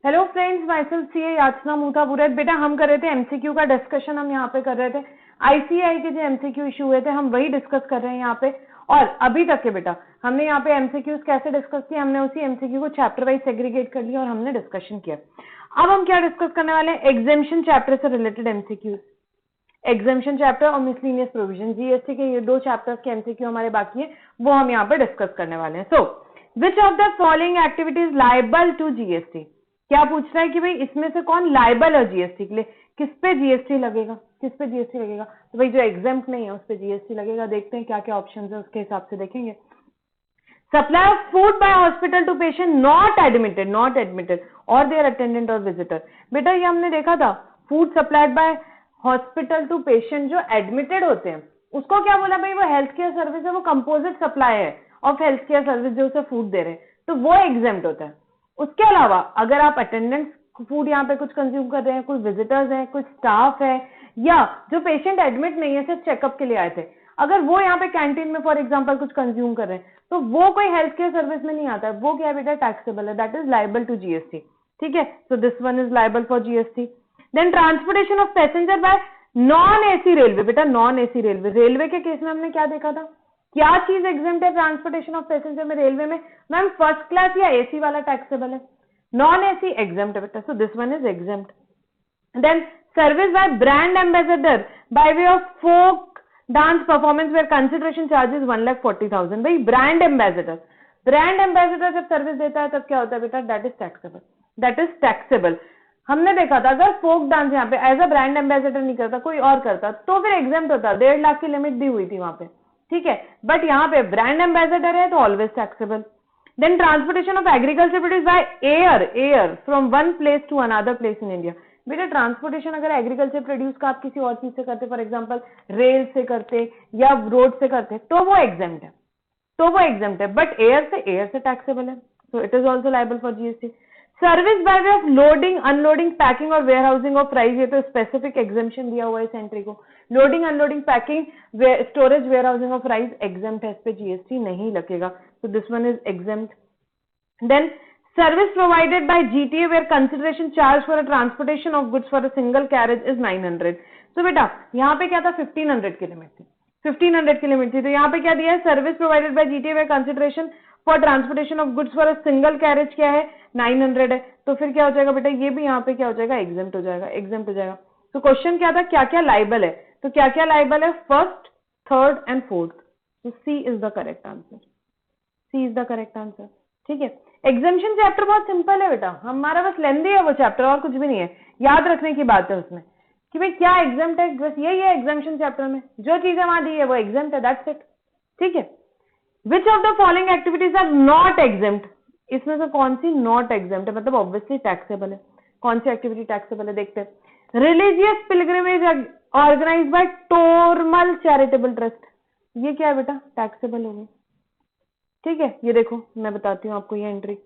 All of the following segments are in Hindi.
Hello friends, my self CA याचना मुथापुरैत। बेटा हम कर रहे थे एमसीक्यू का डिस्कशन। हम यहाँ पे कर रहे थे आईसीआई के जो एमसीक्यू इशू हुए थे हम वही डिस्कस कर रहे हैं यहाँ पे। और अभी तक के बेटा हमने यहाँ पे एमसीक्यूज कैसे डिस्कस किए, हमने उसी एमसीक्यू को चैप्टर वाइज सेग्रीगेट कर लिया और हमने डिस्कशन किया। अब हम क्या डिस्कस करने वाले हैं, एग्जेम्पशन चैप्टर से रिलेटेड एमसीक्यूज, एग्जेम्पशन चैप्टर और मिसलेनियस प्रोविजन, जीएसटी के ये दो चैप्टर्स के एमसीक्यू हमारे बाकी है, वो हम यहाँ पे डिस्कस करने वाले हैं। So which of the following activities liable to GST, क्या पूछ रहा है कि भाई इसमें से कौन लायबल है जीएसटी के लिए, किस पे जीएसटी लगेगा, किस पे जीएसटी लगेगा। तो भाई जो एग्जाम्प्ट नहीं है उस पे जीएसटी लगेगा। देखते हैं क्या क्या ऑप्शन है, उसके हिसाब से देखेंगे। Supply of food by hospital to patient not admitted और देयर अटेंडेंट और विजिटर। बेटा ये हमने देखा था, food supplied by hospital to patient जो एडमिटेड होते हैं उसको क्या बोला भाई, वो हेल्थ केयर सर्विस है, वो कंपोजिट सप्लाई है ऑफ हेल्थ केयर सर्विस जो उसे फूड दे रहे हैं, तो वो एग्जेम्प्ट होता है। उसके अलावा अगर आप अटेंडेंट्स फूड यहाँ पे कुछ कंज्यूम कर रहे हैं, कुछ विजिटर्स हैं, कुछ स्टाफ है, या जो पेशेंट एडमिट नहीं है सिर्फ चेकअप के लिए आए थे, अगर वो यहाँ पे कैंटीन में फॉर एग्जांपल कुछ कंज्यूम कर रहे हैं, तो वो कोई हेल्थ केयर सर्विस में नहीं आता है, वो क्या है बेटा, टैक्सेबल है, that is liable to GST. ठीक है, so this one is liable for GST. Then transportation of passenger by non AC railway. बेटा नॉन एसी रेलवे, रेलवे के केस में हमने क्या देखा था, क्या चीज एग्जेम्प्ट है ट्रांसपोर्टेशन ऑफ पैसेंजर में रेलवे में, मैम फर्स्ट क्लास या एसी वाला टैक्सेबल है, नॉन एसी एग्जेम्प्ट है बेटा, so this one is exempt. Then service by brand ambassador by way of folk dance performance where consideration charges 1,40,000। भाई ब्रांड एम्बेसडर जब सर्विस देता है तब क्या होता है बेटा, दैट इज टैक्सेबल। हमने देखा था अगर फोक डांस यहाँ पे एज अ ब्रांड एम्बेसडर नहीं करता, कोई और करता तो फिर एग्जेम्प्ट होता, 1.5 लाख की लिमिट दी हुई थी वहां पे। ठीक है, बट यहाँ पे ब्रांड एम्बेसडर है तो always taxable. Then transportation of agriculture produce by air from one place to another place in India. बेटा ट्रांसपोर्टेशन अगर एग्रीकल्चर प्रोड्यूस का आप किसी और चीज से करते, फॉर एग्जांपल रेल से करते या रोड से करते, तो वो एग्जेम्प्ट है, बट एयर से टैक्सेबल है, so it is also liable for GST. Service by way of loading unloading packing और वेयर हाउसिंग ऑफ राइस, ये तो स्पेसिफिक एग्जेम्पशन दिया हुआ है इस एंट्री को। Loading unloading packing storage warehousing of rice exempt है, इस पे जीएसटी नहीं लगेगा, so this one is exempt. Then service provided by GTA where consideration charged for a transportation of goods for a single carriage is 900. So बेटा यहाँ पे क्या था, 1500 की लिमिट थी, 1500 की लिमिट थी, तो यहाँ पे क्या दिया है, service provided bye GTA where consideration for transportation of goods for a single carriage क्या है, 900 है, तो फिर क्या हो जाएगा बेटा, ये भी यहाँ पे क्या हो जाएगा, एग्जेम्प्ट हो जाएगा। तो क्वेश्चन क्या था, क्या क्या लाइबल है, तो क्या क्या लाइबल है, फर्स्ट, थर्ड एंड फोर्थ, तो सी इज द करेक्ट आंसर। ठीक है, एग्जेम्पशन चैप्टर बहुत सिंपल है बेटा, हमारा बस लेंदी है वो चैप्टर, और कुछ भी नहीं है, याद रखने की बात है उसमें कि भाई क्या एग्जेम्प्ट है, बस यही है एग्जेम्पशन चैप्टर में, जो चीजें वहां दी है वो एग्जेम्प्ट है, दैट्स इट। ठीक है, which of the following activities are not exempt, इसमें से कौन सी नॉट एग्जेम्प्ट है, मतलब ऑब्वियसली टैक्सेबल है, कौन सी एक्टिविटी टैक्सेबल है, देखते हैं। रिलीजियस पिलग्रिमेज ऑर्गेनाइज बाय टोरमल चैरिटेबल ट्रस्ट, ये क्या है बेटा, टैक्सेबल होगी। ठीक है, ये देखो मैं बताती हूँ आपको ये एंट्री,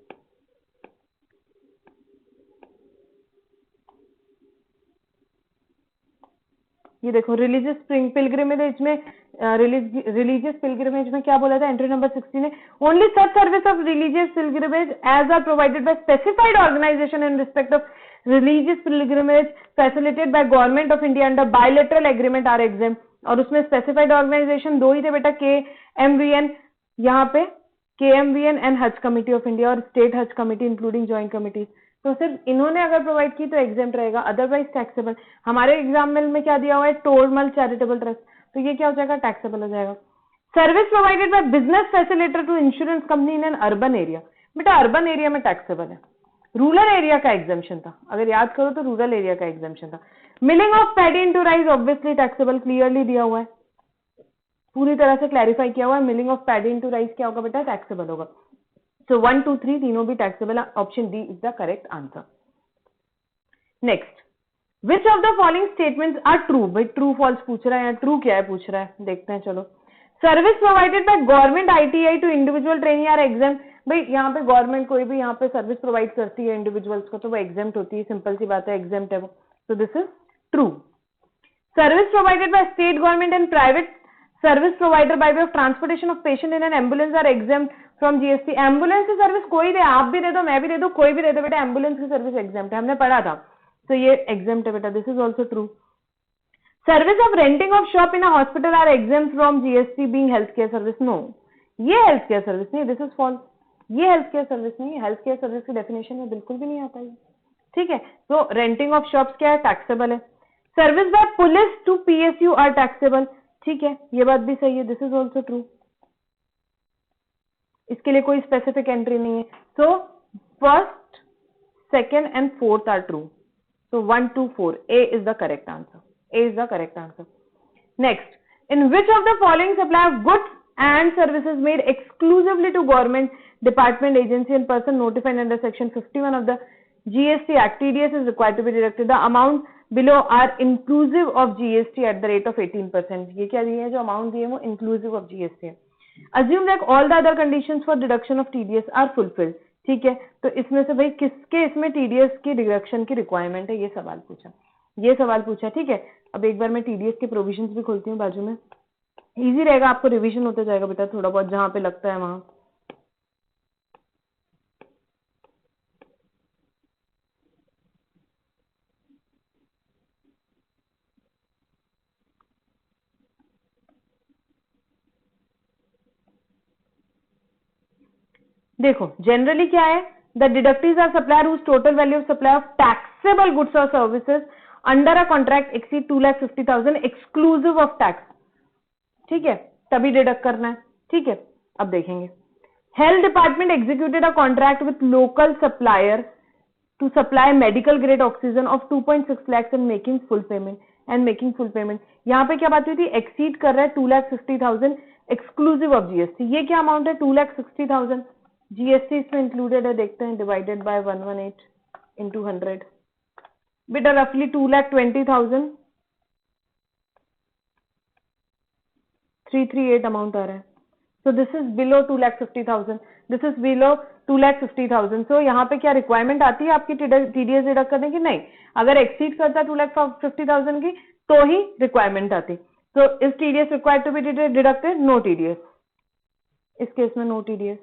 ये देखो रिलीजियस पिलग्रिमेज में रिलीजियस पिलग्रिमेज में क्या बोला था, एंट्री नंबर 16 है, only such service of religious pilgrimage as are provided by specified organisation in respect of religious pilgrimage facilitated by government of India under bilateral agreement are exempt. और उसमें स्पेसिफाइड ऑर्गेनाइजेशन दो ही थे बेटा, KMVN, यहाँ पे KMVN एंड हज कमिटी ऑफ इंडिया और स्टेट हज कमिटी इंक्लूडिंग ज्वाइंट कमिटीज, तो सिर्फ इन्होंने अगर प्रोवाइड की तो एग्जेम्प्ट रहेगा, अदरवाइज टैक्सेबल। हमारे एग्जाम्पल में क्या दिया हुआ है, टोरमल चैरिटेबल ट्रस्ट, तो ये क्या हो जाएगा, टैक्सेबल हो जाएगा। Service provided by business facilitator to insurance company in an urban area, बेटा अर्बन एरिया में टैक्सेबल है, रूरल एरिया का एग्जेम्पशन था, अगर याद करो तो रूरल एरिया का एग्जेम्पशन था। Milling of paddy into rice obviously taxable, clearly दिया हुआ है, पूरी तरह से क्लैरिफाई किया हुआ है, milling of paddy into rice क्या होगा बेटा, टैक्सेबल होगा। So 1, 2, 3 तीनों भी टैक्सेबल है, option D is the correct answer. Next, which of the following statements are true, भाई ट्रू फॉल्स पूछ रहा है या ट्रू क्या है पूछ रहा है, देखते हैं चलो। Service provided by government ITI to individual trainee are exempt, भाई यहाँ पे गवर्नमेंट कोई भी यहाँ पे सर्विस प्रोवाइड करती है इंडिविजुअल्स को तो वो एग्जेम्प्ट होती है, सिंपल सी बात है, एग्जेम्प्ट है वो, तो this is true. Service provided by state government and private service provider by way of transportation of patient in an ambulance are exempt, from GST. Ambulance की सर्विस कोई दे, आप भी दे दो, मैं भी दे दूं, कोई भी दे दो बेटा, एम्बुलेंस की सर्विस एग्जाम्प्ट है, हमने पढ़ा था, तो ये एग्जाम्प्ट है बेटा, this is also true. Service of renting of shop in a hospital are exempt from GST being health care service. No, ये हेल्थ केयर सर्विस नहीं, दिस इज फॉल्स, ये हेल्थ केयर सर्विस नहीं है, हेल्थ केयर सर्विस की डेफिनेशन में बिल्कुल भी नहीं आता है, ठीक है। तो रेंटिंग ऑफ शॉप्स क्या है, टैक्सेबल है। Service by police to PSU are taxable, ठीक है, ये बात भी सही है, दिस इज ऑल्सो ट्रू, इसके लिए कोई स्पेसिफिक एंट्री नहीं है। So first, second and fourth are true, so 1 2 4 A is the correct answer, A is the correct answer. Next, in which of the following supply of goods and services made exclusively to government department, agency and person notified under section 51 of the GST Act, TDS is required to be deducted? The amount below are inclusive of GST at the rate of 18%. ये क्या दिए हैं, जो अमाउंट दिए हैं वो inclusive of GST है। Assume that all the other conditions for deduction of TDS are fulfilled, ठीक है। तो इसमें से भाई किसके इसमें टीडीएस की डिडक्शन की रिक्वायरमेंट है, ये सवाल पूछा, ये सवाल पूछा, ठीक है। अब एक बार मैं टीडीएस के प्रोविजंस भी खोलती हूँ बाजू में, इजी रहेगा, आपको रिवीजन होते जाएगा बेटा, थोड़ा बहुत जहां पे लगता है वहां। देखो जनरली क्या है, the deductives are supplier whose total value of supply of taxable goods और services under a contract exceed 2,50,000 exclusive of tax, ठीक है, तभी डिडक्ट करना है, ठीक है। अब देखेंगे, health department executed a contract with local supplier to supply medical grade oxygen of 2.6 lakhs and making full payment यहाँ पे क्या बात हुई थी, एक्सीड कर रहा है 2,50,000 एक्सक्लूसिव ऑफ जीएसटी। ये क्या अमाउंट है, 2,60,000, जीएसटी इसमें इंक्लूडेड है, देखते हैं, डिवाइडेड बाय 118 इंटू 100, बेटा रफली 2,20,000 338 अमाउंट आ रहा है। So this is below 2,50,000, this is below 2,50,000. So यहाँ पे क्या रिक्वायरमेंट आती है आपकी टीडीएस डिडक्ट करने की, नहीं, अगर एक्सीड करता है 2,50,000 की तो ही रिक्वायरमेंट आती। So is TDS required to be deducted, no TDS, इस केस में no TDS.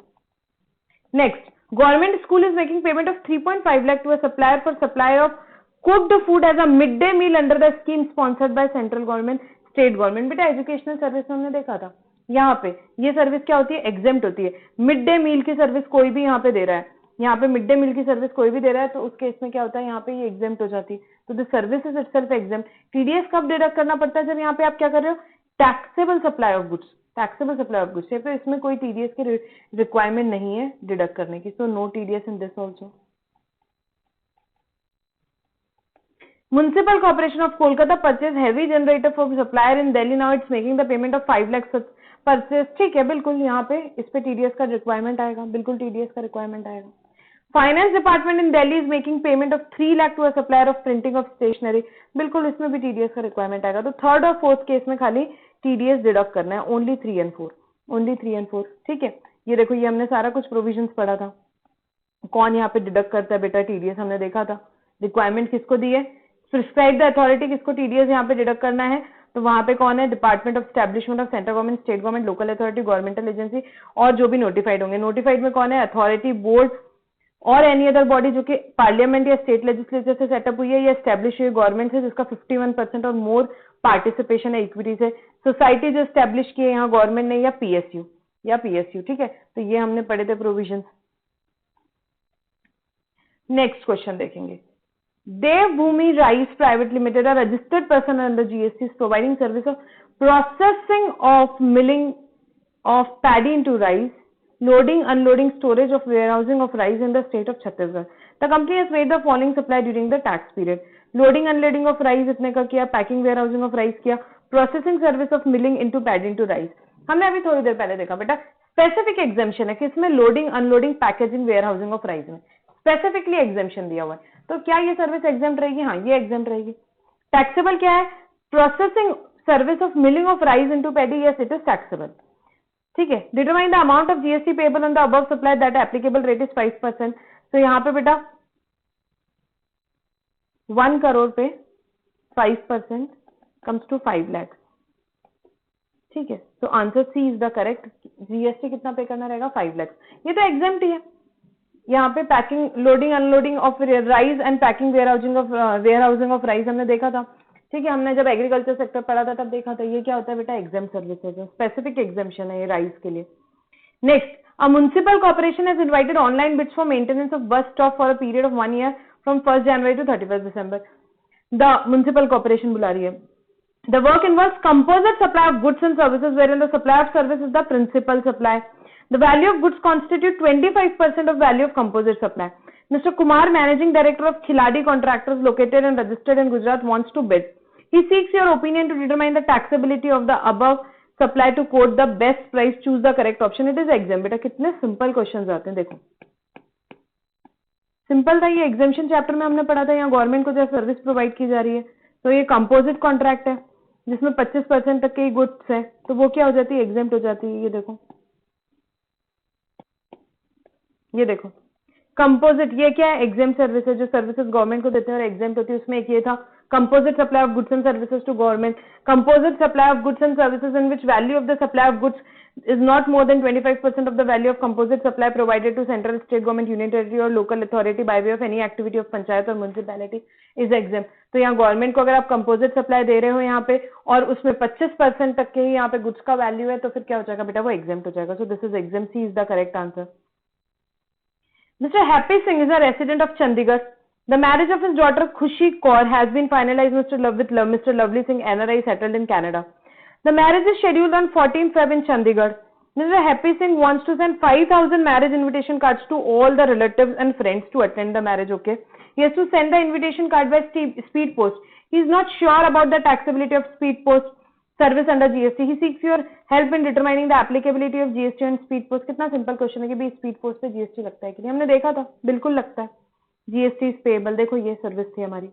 Next, government school is making payment of 3.5 lakh to a supplier for supply of cooked food as a mid day meal under the scheme sponsored by central government, state government. बेटा एजुकेशनल सर्विस में हमने देखा था, यहाँ पे ये सर्विस क्या होती है, एग्जेम्प्ट होती है। मिड डे मील की सर्विस कोई भी यहाँ पे दे रहा है, यहाँ पे मिड डे मील की सर्विस कोई भी दे रहा है, तो उस केस में क्या होता है, यहाँ पे ये एग्जेम्प्ट हो जाती है, तो the service is itself exempt. TDS कब डिडक्ट करना पड़ता है, जब यहाँ पे आप क्या कर रहे हो, taxable supply of goods, taxable supply of goods, तो इसमें कोई टीडीएस की रिक्वायरमेंट नहीं है डिडक्ट करने की, so no TDS in this also. Municipal Corporation of Kolkata purchased heavy generator from supplier in Delhi. Now it's making the payment of 5 lakh purchase, ठीक है, बिल्कुल यहाँ पे इस पे टीडीएस का रिक्वायरमेंट आएगा, बिल्कुल टीडीएस का रिक्वायरमेंट आएगा। Finance department in Delhi is making payment of 3 lakh to a supplier of printing of stationery, बिल्कुल इसमें भी टीडीएस का रिक्वायरमेंट आएगा। तो थर्ड और फोर्थ केस में खाली टीडीएस डिडक्ट करना है, ओनली 3 एंड 4, ओनली 3 एंड 4, ठीक है। ये देखो, ये हमने सारा कुछ प्रोविजंस पढ़ा था, कौन यहाँ पे डिडक्ट करता है बेटा टीडीएस, हमने देखा था। रिक्वायरमेंट किसको दी है, प्रिस्क्राइब द अथॉरिटी, किसको टीडीएस यहाँ पे डिडक्ट करना है, तो वहां पे कौन है, department of establishment of central government, state government, local authority, governmental agency और जो भी नोटिफाइड होंगे। नोटिफाइड में कौन है, अथॉरिटी, बोर्ड और एनी अदर बॉडी जो कि पार्लियामेंट या स्टेट लेजिस्लेचर से सेटअप हुई है या एस्टैब्लिश हुई गवर्नमेंट से, जिसका 51% और मोर पार्टिसिपेशन है इक्विटी से, सोसाइटी जो एस्टैब्लिश की है यहाँ गवर्नमेंट ने, या पीएसयू, ठीक है। तो ये हमने पढ़े थे प्रोविजन। नेक्स्ट क्वेश्चन देखेंगे, Devbhoomi Rice Private Limited, a registered person under GST, is providing service of processing of milling of paddy into rice, loading, unloading, storage of warehousing of rice in the state of Chhattisgarh. The company has made the following supply during the tax period. Loading, unloading of rice इतने का किया, packing, warehousing of rice किया, processing service of milling into paddy into rice। हमने अभी थोड़ी देर पहले देखा बेटा, स्पेसिफिक एग्जेम्पशन है किसमें, loading, unloading, packaging, warehousing of rice में स्पेसिफिकली एग्जेम्पशन दिया हुआ है। तो क्या ये सर्विस एग्जेम्प्ट रहेगी, हाँ ये एग्जेम्प्ट रहेगी। टैक्सेबल क्या है, processing service of milling of rice into paddy, yes it is taxable, ठीक है। Determine the amount of GST payable on the above supply, that applicable rate is 5%। तो यहाँ पे बेटा 1 करोड़ पे 5% कम्स टू 5 लाख, ठीक है, तो answer C is the correct. GST कितना पे करना रहेगा? 5 लाख। ये तो एग्जाम्प्ट ही है। यहाँ पे packing, loading unloading of rice and packing warehousing of rice हमने देखा था। ठीक है, हमने जब एग्रीकल्चर सेक्टर पढ़ा था तब देखा था। ये क्या होता है बेटा? एग्जाम सर्विसेज है, स्पेसिफिक एग्जाम्पशन है ये राइस के लिए। Next, a municipal corporation has invited online bids for maintenance of bus stop for a period of 1 year from 1 January to 31 December. The municipal corporation बुला रही है। The work involves composite supply of goods and services wherein the supply of service is the principal supply. The value of goods constitute 25% of value of composite supply. Mr. Kumar, Managing Director of Khiladi Contractors located and registered in Gujarat, wants to bid. He seeks your opinion to determine the taxability of the above supply to quote the best price. Choose the correct option. It is exempt. बेटा कितने सिंपल क्वेश्चंस आते हैं, देखो सिंपल था। ये एग्जामिशन चैप्टर में हमने पढ़ा था। यहाँ गवर्नमेंट को जो सर्विस प्रोवाइड की जा रही है, तो ये कंपोजिट कॉन्ट्रैक्ट है जिसमें 25% तक के गुड्स है, तो वो क्या हो जाती है? एग्जेम्प्ट हो जाती है। ये देखो कंपोजिट, ये क्या है? एग्जेम्प्ट सर्विस है, जो सर्विसेज गवर्नमेंट को देते हैं और एग्जेम्प्ट होती है। उसमें एक ये था composite supply of goods and services to government, composite supply of goods and services in which value of the supply of goods is not more than 25% of the value of composite supply provided to central, state government, union territory or local authority by way of any activity of panchayat और municipality is exempt। तो यहाँ गवर्नमेंट को अगर आप कंपोजिट सप्लाई दे रहे हो यहाँ पे और उसमें 25% तक के ही यहाँ पे गुड्स का वैल्यू है, तो फिर क्या हो जाएगा बेटा? वो एग्जेम्प्ट हो जाएगा। So this is exempt, C is the correct answer. Mr. Happy Singh is a resident of Chandigarh. The marriage of his daughter Khushi Kaur has been finalized with Mr. Lovely Singh, NRI, settled in Canada. The marriage is scheduled on 14th Feb in Chandigarh. Mr. Happy Singh wants to send 5,000 marriage invitation cards to all the relatives and friends to attend the marriage. Okay, he has to send the invitation card by speed post. He is not sure about the taxability of speed post service under GST. He seeks your help in determining the applicability of GST on speed post. कितना सिंपल क्वेश्चन है कि भाई स्पीड पोस्ट पे GST लगता है कि नहीं? हमने देखा था, बिल्कुल लगता है। GST is payable। देखो ये सर्विस थी हमारी।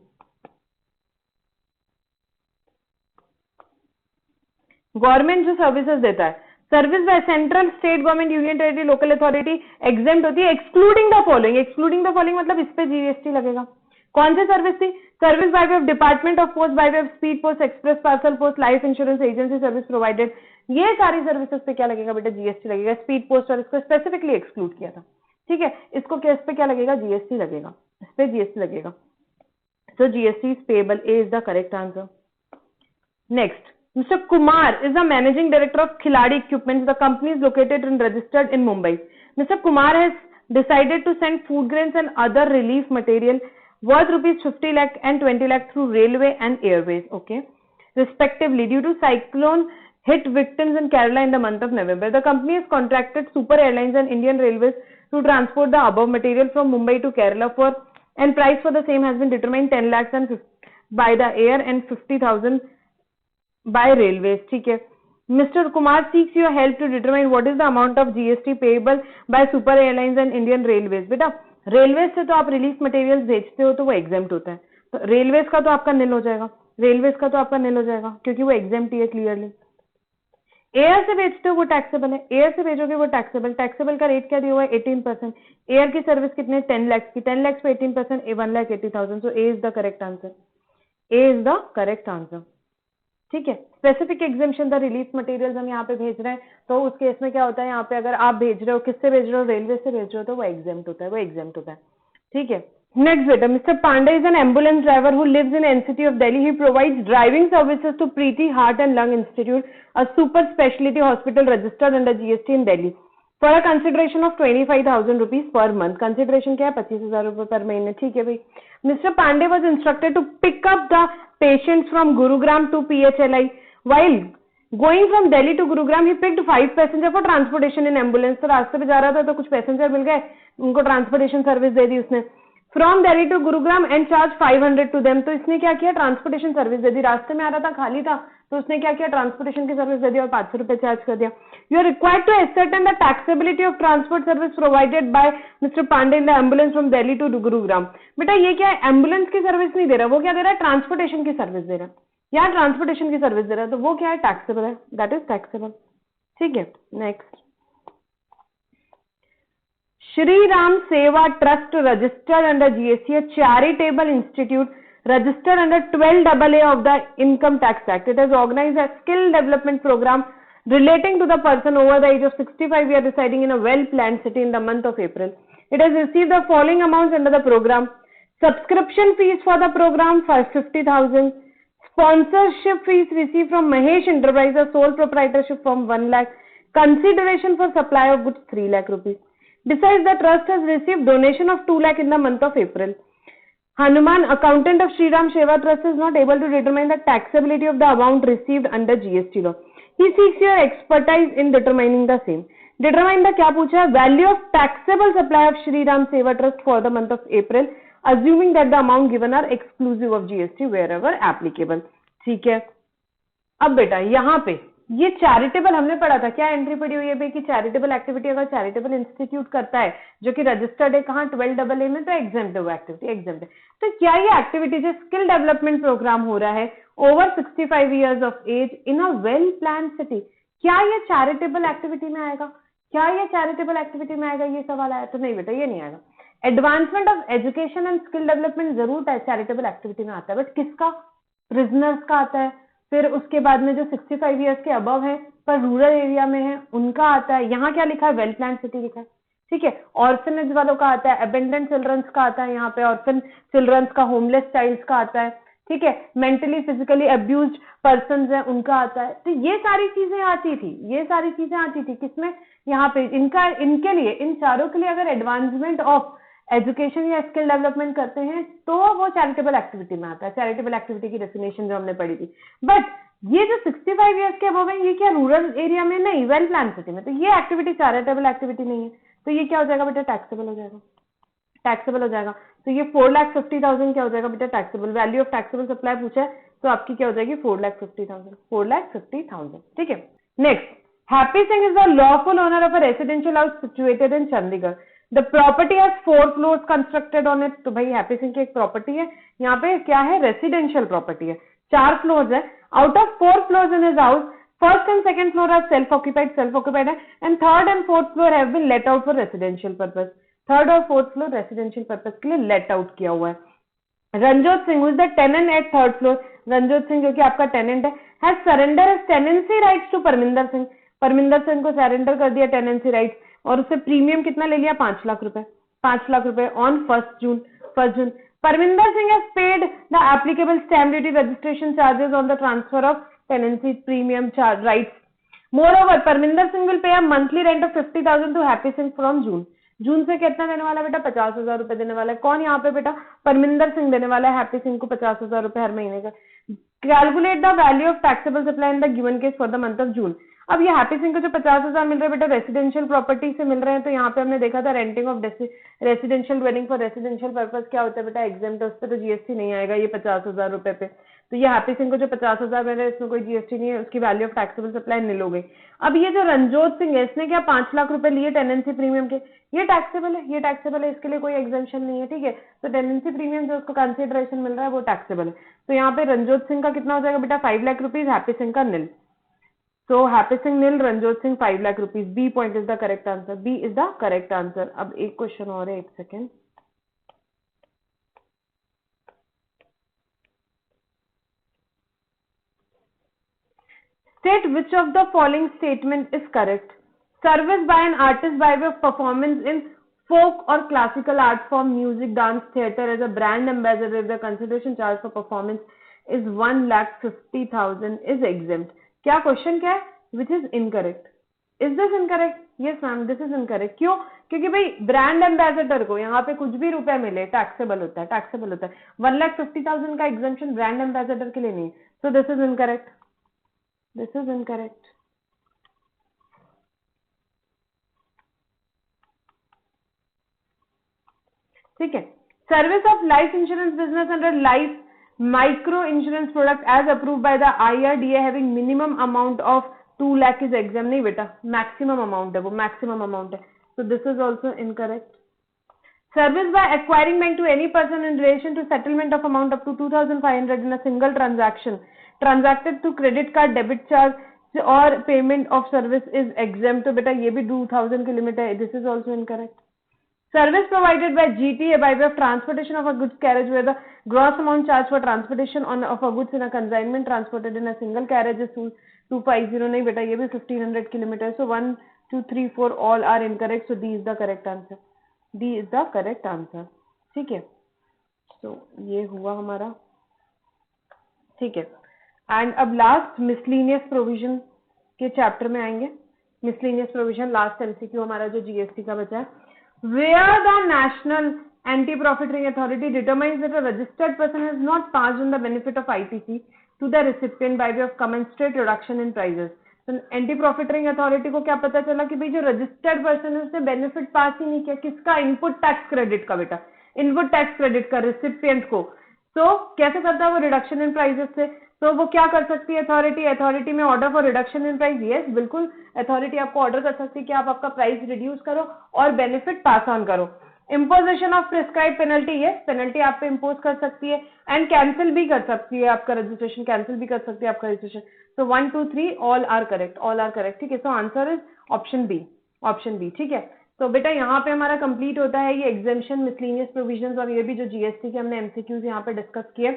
गवर्नमेंट जो सर्विसेज देता है, service by central, state government, union territory, local authority exempt होती है excluding the following. Excluding the following मतलब इस पे जीएसटी लगेगा। कौन सी सर्विस थी? Service by way of department of post, bye way of speed post, express parcel post, life insurance agency service provided. ये सारी सर्विसेज पे क्या लगेगा बेटा? जीएसटी लगेगा। स्पीड पोस्ट और इसको स्पेसिफिकली एक्सक्लूड किया था। ठीक है, इसको केस पे क्या लगेगा? जीएसटी लगेगा, इस पे जीएसटी लगेगा। So GST is payable. A is the correct answer. Next, Mr. Kumar is the managing director of Khiladi Equipments. The company is located and registered in Mumbai. Mr. Kumar has decided to send food grains and other relief material worth rupees 50 lakh and 20 lakh through railway and airways, okay, respectively, due to cyclone hit victims in Kerala in the month of November. The company has contracted Super Airlines and Indian Railways to transport the above material from Mumbai to Kerala and price for the same has been determined 10 lakhs and by the air and 50,000 by railways. ठीक है, Mr. Kumar seeks your help to determine what is the amount of GST payable by Super Airlines and Indian Railways. बेटा रेलवेज से तो आप रिलीफ मटेरियल्स भेजते हो तो वो एग्जेम्प्ट होता है, तो रेलवेज का तो आपका निल हो जाएगा, क्योंकि वो एग्जेम्प्ट ही है क्लियरली। एयर से भेजते हो वो टैक्सेबल है, एयर से भेजोगे वो टैक्सेबल का रेट क्या दिया हुआ है? 18%। एयर की सर्विस कितने? 10 लाख की, 10 लाख पे 18%, 1,80,000। So A is the correct answer. A is the correct answer. ठीक है, specific exemption the relief materials हम यहाँ पे भेज रहे हैं, तो उस केस में क्या होता है? यहाँ पे अगर आप भेज रहे हो, किससे भेज रहे हो? रेलवे से भेज रहे हो, तो वो एग्जेम्प्ट होता है, ठीक है। नेक्स्ट बेटा, mister Pandey is an ambulance driver who lives in NCT of Delhi. He provides driving services to Preeti heart and lung institute, a super speciality hospital registered under GST in Delhi, for a consideration of 25,000 rupees per month. Consideration क्या है? 25,000 रुपए पर महीने। ठीक है भाई। Mister Pandey was instructed to pick up the patients from Gurugram to PHLI. While going from Delhi to Gurugram, he picked 5 passengers for transportation in ambulance. तो रास्ते पे जा रहा था तो कुछ पैसेंजर मिल गए, उनको ट्रांसपोर्टेशन सर्विस दे दी उसने। From Delhi to Gurugram and charge 500 to them. तो इसने क्या किया? ट्रांसपोर्टेशन सर्विस दे दी। रास्ते में आ रहा था, खाली था, तो उसने क्या किया? ट्रांसपोर्टेशन की सर्विस दे दी और 500 रुपए चार्ज कर दिया। You are required to ascertain the taxability of transport service provided by mister Pandey in the ambulance from Delhi to Gurugram. बेटा ये क्या है? एम्बुलेंस की सर्विस नहीं दे रहा, वो क्या दे रहा है? ट्रांसपोर्टेशन की सर्विस दे रहा है। यहाँ ट्रांसपोर्टेशन की सर्विस दे रहा है, तो वो क्या है? टैक्सेबल है, दैट इज टैक्सेबल। ठीक है, next, Shri Ram Seva Trust registered under GST, a charitable institute registered under 12AA of the Income Tax Act. It has organized a skill development program relating to the person over the age of 65 years residing in a well-planned city in the month of April. It has received the following amounts under the program. Subscription fees for the program 50,000. Sponsorship fees received from Mahesh Enterprises sole proprietorship firm 1 lakh. Consideration for supply of goods 3 lakh rupees. Besides, the trust has received donation of 2 lakh in the month of April. Hanuman, accountant of Shriram Seva Trust, is not able to determine the taxability of the amount received under GST law. He seeks your expertise in determining the same. Determine the क्या पूछा है? Value of taxable supply of Shriram Seva Trust for the month of April, assuming that the amount given are exclusive of GST wherever applicable. ठीक है. अब बेटा यहाँ पे ये चैरिटेबल हमने पढ़ा था, क्या एंट्री पड़ी हुई है भाई कि चैरिटेबल एक्टिविटी अगर चैरिटेबल इंस्टीट्यूट करता है जो कि रजिस्टर्ड है कहाँ 12AA में, तो एग्जेम्प्ट है वो एक्टिविटी, एग्जेम्प्ट है. तो क्या ये एक्टिविटी जो स्किल डेवलपमेंट प्रोग्राम हो रहा है over 65 years of age in a well plan city, क्या ये चैरिटेबल एक्टिविटी में आएगा? क्या ये चैरिटेबल एक्टिविटी में आएगा? ये सवाल आया. तो नहीं बेटा ये नहीं आएगा. Advancement of education and skill development जरूर चैरिटेबल एक्टिविटी में आता है, बट किसका? प्रिजनर्स का आता है. फिर उसके बाद में जो 65 इयर्स के अबव है पर रूरल एरिया में है उनका आता है. यहाँ क्या लिखा है? वेल प्लान सिटी लिखा है. ठीक है. ऑर्फनेज वालों का आता है, अबेंडेंट चिल्ड्रंस का आता है, यहाँ पे ऑर्फन चिल्ड्रंस का, होमलेस चाइल्ड्स का आता है. ठीक है. मेंटली फिजिकली अब्यूज्ड पर्संस है उनका आता है. तो ये सारी चीजें आती थी, ये सारी चीजें आती थी किसमें? यहाँ पे इनका, इनके लिए, इन चारों के लिए अगर एडवांसमेंट ऑफ एजुकेशन या स्किल डेवलपमेंट करते हैं तो वो चैरिटेबल एक्टिविटी में आता है. चैरिटेबल एक्टिविटी की डेफिनेशन जो हमने पढ़ी थी. बट ये जो 65 इयर्स के अबव है ये क्या रूरल एरिया में? नहीं, वेल प्लान सिटी में. तो ये एक्टिविटी चैरिटेबल एक्टिविटी नहीं है. तो ये क्या हो जाएगा बेटा? टैक्सेबल हो जाएगा. टैक्सेबल हो जाएगा. तो ये 4,50,000 क्या हो जाएगा बेटा? Taxable. Value of taxable supply पूछा है तो आपकी क्या हो जाएगी? 4,50,000. 4,50,000. ठीक है. Next, happy Singh is the lawful owner of a residential house situated in Chandigarh. The property has 4 floors constructed on it. तो भाई हैप्पी सिंह की एक प्रॉपर्टी है, यहाँ पे क्या है? रेसिडेंशियल प्रॉपर्टी है, 4 फ्लोर्स है. Out of 4 floors in his house, first and second floor are self occupied है, and third and fourth floor have been let out for residential purpose. Third और फोर्थ फ्लोर रेसिडेंशियल पर्पस के लिए लेट आउट किया हुआ है. Ranjot Singh is the tenant at third floor. Ranjot Singh जो कि आपका टेनेंट है, has surrender his tenancy rights to Parminder Singh. Parminder Singh को सरेंडर कर दिया टेनेंसी राइट्स और उससे प्रीमियम कितना ले लिया? 5 लाख रुपए. 5 लाख रुपए on 1 June. Parminder Singh has paid the applicable stamp duty registration charges on the transfer of tenancy premium charge rights. Moreover Parminder Singh will pay a monthly rent of 50,000 to Happy Singh from June. जून से कितना देने वाला बेटा? 50,000 रुपए देने वाला है. कौन यहाँ पे बेटा? परमिंदर सिंह देने वाला है हैप्पी सिंह को 50,000 रुपए हर महीने का. Calculate the value of taxable supply in the given case for the month of June. अब ये हैप्पी सिंह को जो 50,000 मिल रहे हैं बेटा रेसिडेंशियल प्रॉपर्टी से मिल रहे हैं, तो यहाँ पे हमने देखा था renting of residential dwelling for residential purpose क्या होता है बेटा? एग्जेम्प्ट है, उस पर तो जीएसटी नहीं आएगा ये 50,000 रुपए पे. तो ये हैप्पी सिंह को जो 50,000 मिल रहे हैं इसमें कोई जीएसटी नहीं है, उसकी वैल्यू ऑफ टैक्सेबल सप्लाई नील हो गई. अब ये जो रंजोत सिंह है इसने क्या 5 लाख रुपए लिए टेनेंसी प्रीमियम के, ये टैक्सेबल है, ये टैक्सेबल है, इसके लिए कोई एग्जेम्पशन नहीं है. ठीक है. तो टेनेंसी प्रीमियम जो उसको कंसिडरेशन मिल रहा है वो टैक्सेबल है. तो यहाँ पे रंजोत सिंह का कितना हो जाएगा बेटा? 5 लाख रुपीज. हैप्पी सिंह का नील. So Happy Singh nil, Ranjot Singh 5 lakh rupees. B point is the correct answer. B is the correct answer. अब एक क्वेश्चन और है, एक second. State which of the following statement is correct. Service by an artist by way of performance in folk or classical art form, music, dance, theatre as a brand ambassador if the consideration charge for performance is 1,50,000 is exempt. क्या क्वेश्चन क्या है? Which is incorrect. Is this incorrect? Yes ma'am, this is incorrect. क्यों? क्योंकि भाई ब्रांड एम्बेसडर को यहाँ पे कुछ भी रुपए मिले टैक्सेबल होता है, टैक्सेबल होता है. 1,50,000 का एग्जेम्पशन ब्रांड एम्बेसडर के लिए नहीं. So this is incorrect. This is incorrect. ठीक है. Service of life insurance business under life micro insurance product as approved by the IRDA having minimum amount of 2 lakh is exempt. नहीं बेटा, मैक्सिमम अमाउंट है वो, मैक्सिमम अमाउंट है. So this is also incorrect. Service by acquiring bank to any person in relation to settlement of amount up to 2,500 in a single transaction transacted to credit card, debit charge और payment of service is exempt. तो बेटा ये भी 2,000 की लिमिट है. This is also incorrect. Service provided by GTA by way of transportation of a goods carriage where the gross amount charged for transportation of a goods in a consignment transported in a single carriage is 250. नहीं बेटा ये भी 1500 kilometre. So 1 2 3 4 all are incorrect. So D is the correct answer. D is the correct answer. ठीक है. So ये हुआ हमारा. ठीक है. एंड अब लास्ट मिसलिनियस प्रोविजन के चैप्टर में आएंगे. मिसलिनियस प्रोविजन लास्ट एमसीक्यू हमारा जो जीएसटी का बचा है. Where the National Anti-Profiteering Authority determines that a registered person has not passed on the benefit of ITC to the recipient by way of commensurate reduction in prices. तो एंटी प्रॉफिटरिंग अथॉरिटी को क्या पता चला कि भाई जो रजिस्टर्ड पर्सन है उसने बेनिफिट पास ही नहीं किया. किसका? इनपुट टैक्स क्रेडिट का बेटा. इनपुट टैक्स क्रेडिट का रिसिपिएंट को. तो कैसे करता है वो? रिडक्शन इन प्राइसेस से. तो वो क्या कर सकती है अथॉरिटी? अथॉरिटी में order for reduction in price. Yes बिल्कुल अथॉरिटी आपको ऑर्डर कर सकती है कि आप आपका प्राइस रिड्यूस करो और बेनिफिट पास ऑन करो. Imposition of prescribe penalty. Yes penalty आप पे इम्पोज कर सकती है एंड कैंसिल भी कर सकती है आपका रजिस्ट्रेशन. कैंसिल भी कर सकती है आपका registration. So 1 2 3 all are correct. All are correct. ठीक है. So answer is option B. Option B. ठीक है. तो बेटा यहाँ पे हमारा कंप्लीट होता है ये एग्जेम्पशन, मिसलेनियस प्रोविजंस और ये भी जो जीएसटी के हमने एमसीक्यूज यहाँ पे डिस्कस किए.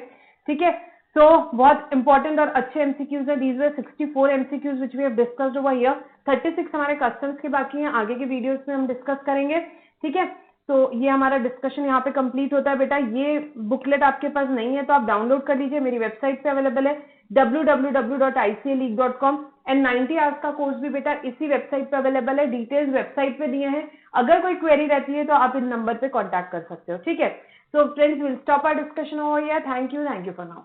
ठीक है. तो बहुत इंपॉर्टेंट और अच्छे एमसीक्यूज है. These were 64 MCQs which we have discussed over here. 36 हमारे कस्टम्स के बाकी हैं. आगे के वीडियोस में हम डिस्कस करेंगे. ठीक है. तो ये हमारा डिस्कशन यहाँ पे कंप्लीट होता है बेटा. ये बुकलेट आपके पास नहीं है तो आप डाउनलोड कर लीजिए. मेरी वेबसाइट पे अवेलेबल है www.icaleague.com एंड 90 आवर्स का कोर्स भी बेटा इसी वेबसाइट पे अवेलेबल है. डिटेल्स वेबसाइट पे दिए हैं. अगर कोई क्वेरी रहती है तो आप इन नंबर पे कांटेक्ट कर सकते हो. ठीक है. So friends will stop our discussion over here. Thank you for now.